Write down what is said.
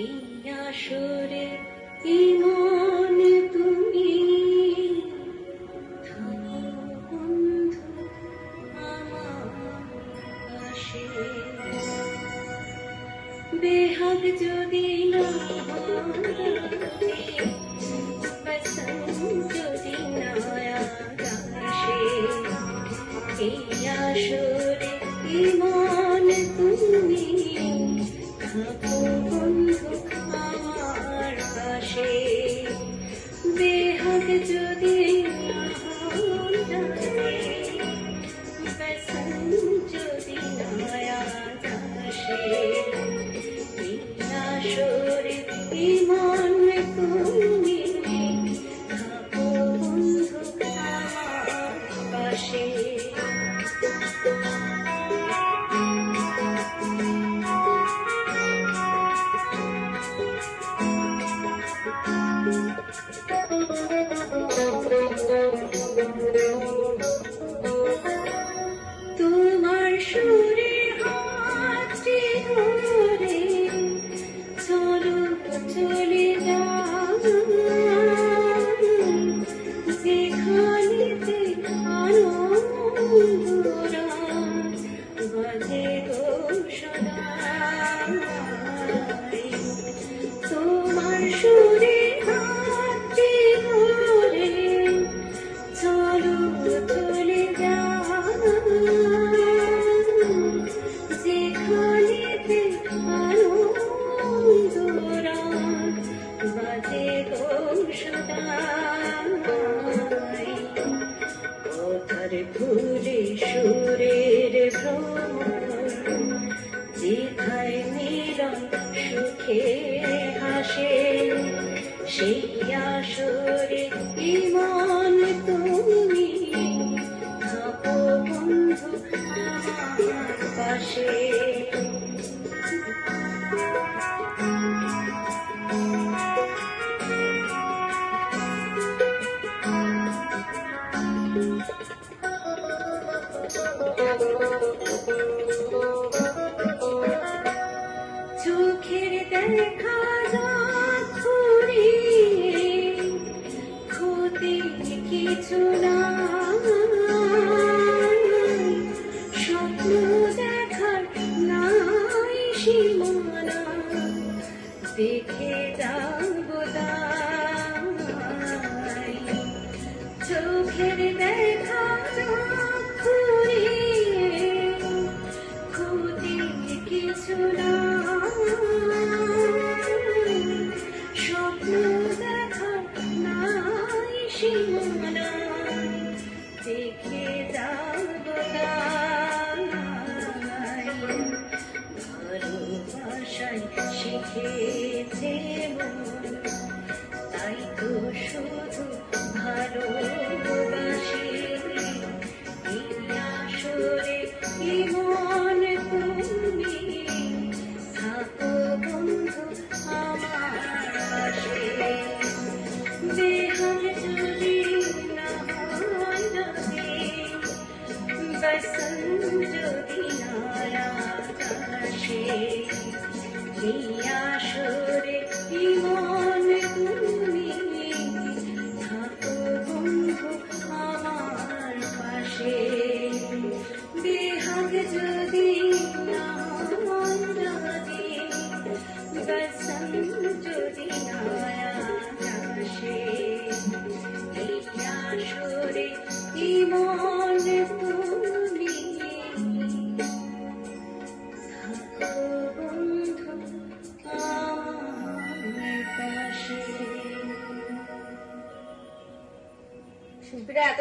এই আসরে ইমন তুমি থাকো বন্ধু আমার পাশে। বেহাগ যদি না যদি না আসে, এই আসরে ইমন তুমি থাকো বন্ধু আমার পাশে। বেহাগ যদি না যদি না আসে, এই আসরে ইমন তুমি থাকো বন্ধু আমার পাশে। তোমার সুরে হাতটি ধরে চলো চলে যাও, যেখানে আনন্দরা বাজে গো সদাই। তোমার সুরে হাতটি ধরে চলো চলে যাও, যেখানেতে আনন্দরা বাজে গো সদাই। কথার ভুলে সুরের ভ্রমর, যেথায় মিলন সুখে হাসে, সেই আসরে ইমন তুমি থাকো বন্ধু আমার পাশে। চোখের দেখা ক্ষতি কিছু না, স্বপ্ন দেখার নাই সীমানা, দেখে যাব তাই। চোখের দেখা ক্ষতি কিছু না, স্বপ্ন দেখার নাই সীমানা, দেখে যাব তাই। ভালোবাসায় শিখেছে মন, তাই তো শুধু ভালোবাসি। এই আসরে ইমন তুমি থাকো বন্ধু আমার পাশে। বেহাগ যদি না লাগে, বসন্ত যদি না আসে, এই আসরে ইমন তুমি থাকো বন্ধু আমার পাশে। বেহাগ যদি না লাগে, বসন্ত যদি না আসে, এই আসরে ইমন তুমি থাকো বন্ধু আমার পাশে। শিল্পীরা এত